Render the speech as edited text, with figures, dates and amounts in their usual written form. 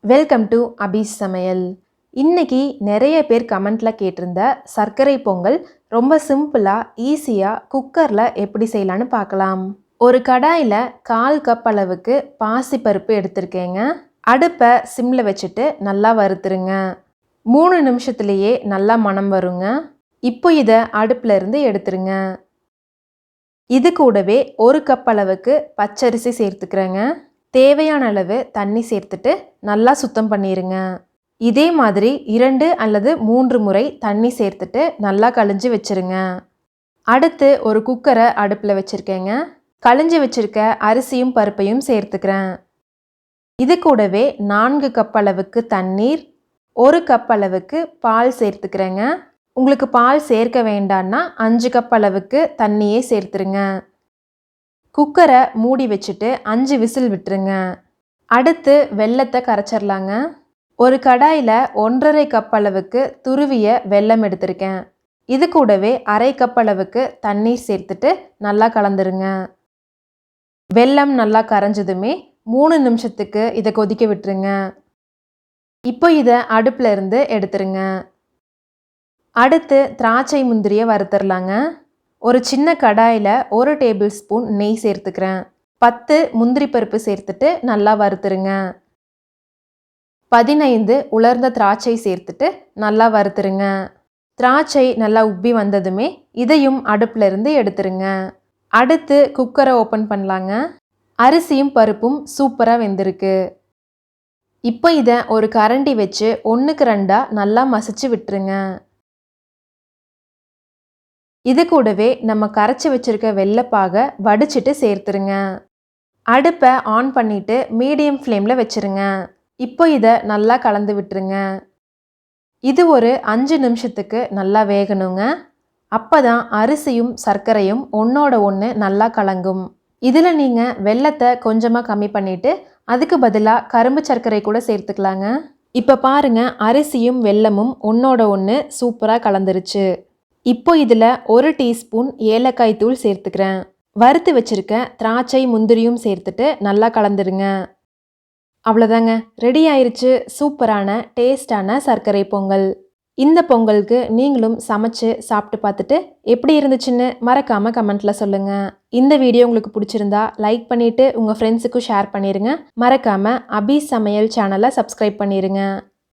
Welcome to அபி சமையல். இன்னைக்கு நிறைய பேர் கமெண்ட்ல கேட்டிருந்த சர்க்கரை பொங்கல் ரொம்ப சிம்பிளாக ஈஸியாக குக்கரில் எப்படி செய்யலான்னு பார்க்கலாம். ஒரு கடாயில் 1/4 கப் அளவுக்கு பாசிப்பருப்பு எடுத்திருக்கேங்க. அடுப்பை சிம்மில் வச்சுட்டு நல்லா வறுத்துருங்க. 3 நிமிஷத்துலேயே நல்லா மணம் வருங்க. இப்போ இதை அடுப்பில் இருந்து எடுத்துருங்க. இது கூடவே 1 கப் அளவுக்கு பச்சரிசி சேர்த்துக்கிறேங்க. தேவையான அளவு தண்ணி சேர்த்துட்டு நல்லா சுத்தம் பண்ணிடுங்க. இதே மாதிரி 2 அல்லது 3 முறை தண்ணி சேர்த்துட்டு நல்லா கழிஞ்சு வச்சுருங்க. அடுத்து ஒரு குக்கரை அடுப்பில் வச்சுருக்கேங்க. கழிஞ்சு வச்சுருக்க அரிசியும் பருப்பையும் சேர்த்துக்கிறேன். இது கூடவே 4 கப் அளவுக்கு தண்ணீர், 1 கப் அளவுக்கு பால் சேர்த்துக்கிறேங்க. உங்களுக்கு பால் சேர்க்க வேண்டான்னா 5 கப் அளவுக்கு தண்ணியே சேர்த்துருங்க. குக்கரை மூடி வச்சுட்டு 5 விசில் விட்டுருங்க. அடுத்து வெல்லத்தை கரைச்சிடலாங்க. ஒரு கடாயில் 1/2 கப் அளவுக்கு துருவிய வெல்லம் எடுத்திருக்கேன். இது கூடவே 1/2 கப் அளவுக்கு தண்ணீர் சேர்த்துட்டு நல்லா கலந்துருங்க. வெல்லம் நல்லா கரைஞ்சதுமே 3 நிமிஷத்துக்கு இதை கொதிக்க விட்டுருங்க. இப்போ இதை அடுப்பில் இருந்து எடுத்துருங்க. அடுத்து திராட்சை முந்திரியை வறுத்துடலாங்க. ஒரு சின்ன கடாயில் 1 டேபிள் ஸ்பூன் நெய் சேர்த்துக்கிறேன். 10 முந்திரி பருப்பு சேர்த்துட்டு நல்லா வறுத்துருங்க. 15 உலர்ந்த திராட்சை சேர்த்துட்டு நல்லா வறுத்துருங்க. திராட்சை நல்லா உப்பி வந்ததுமே இதையும் அடுப்பில் இருந்து எடுத்துருங்க. அடுத்து குக்கரை ஓப்பன் பண்ணலாங்க. அரிசியும் பருப்பும் சூப்பராக வெந்திருக்கு. இப்போ இதை ஒரு கரண்டி வச்சு 1க்கு 2 நல்லா மசிச்சு விட்டுருங்க. இது கூடவே நம்ம கரைச்சி வச்சிருக்க வெள்ளைப்பாகை வடிச்சிட்டு சேர்த்துருங்க. அடுப்பை ஆன் பண்ணிட்டு மீடியம் ஃப்ளேமில் வச்சுருங்க. இப்போ இதை நல்லா கலந்து விட்டுருங்க. இது ஒரு 5 நிமிஷத்துக்கு நல்லா வேகணுங்க. அப்போ தான் அரிசியும் சர்க்கரையும் ஒன்றோட ஒன்று நல்லா கலங்கும். இதில் நீங்கள் வெல்லத்தை கொஞ்சமாக கம்மி பண்ணிவிட்டு அதுக்கு பதிலாக கரும்பு சர்க்கரை கூட சேர்த்துக்கலாங்க. இப்போ பாருங்கள், அரிசியும் வெல்லமும் ஒன்றோட ஒன்று சூப்பராக கலந்துருச்சு. இப்போ இதில் 1 டீஸ்பூன் ஏலக்காய் தூள் சேர்த்துக்கிறேன். வறுத்து வச்சுருக்க திராட்சை முந்திரியும் சேர்த்துட்டு நல்லா கலந்துடுங்க. அவ்வளோதாங்க, ரெடி ஆயிருச்சு சூப்பரான டேஸ்டான சர்க்கரை பொங்கல். இந்த பொங்கலுக்கு நீங்களும் சமைச்சு சாப்பிட்டு பார்த்துட்டு எப்படி இருந்துச்சுன்னு மறக்காமல் கமெண்ட்டில் சொல்லுங்கள். இந்த வீடியோ உங்களுக்கு பிடிச்சிருந்தா லைக் பண்ணிவிட்டு உங்கள் ஃப்ரெண்ட்ஸுக்கும் ஷேர் பண்ணிடுங்க. மறக்காமல் அபி சமையல் சேனலை சப்ஸ்கிரைப் பண்ணிடுங்க.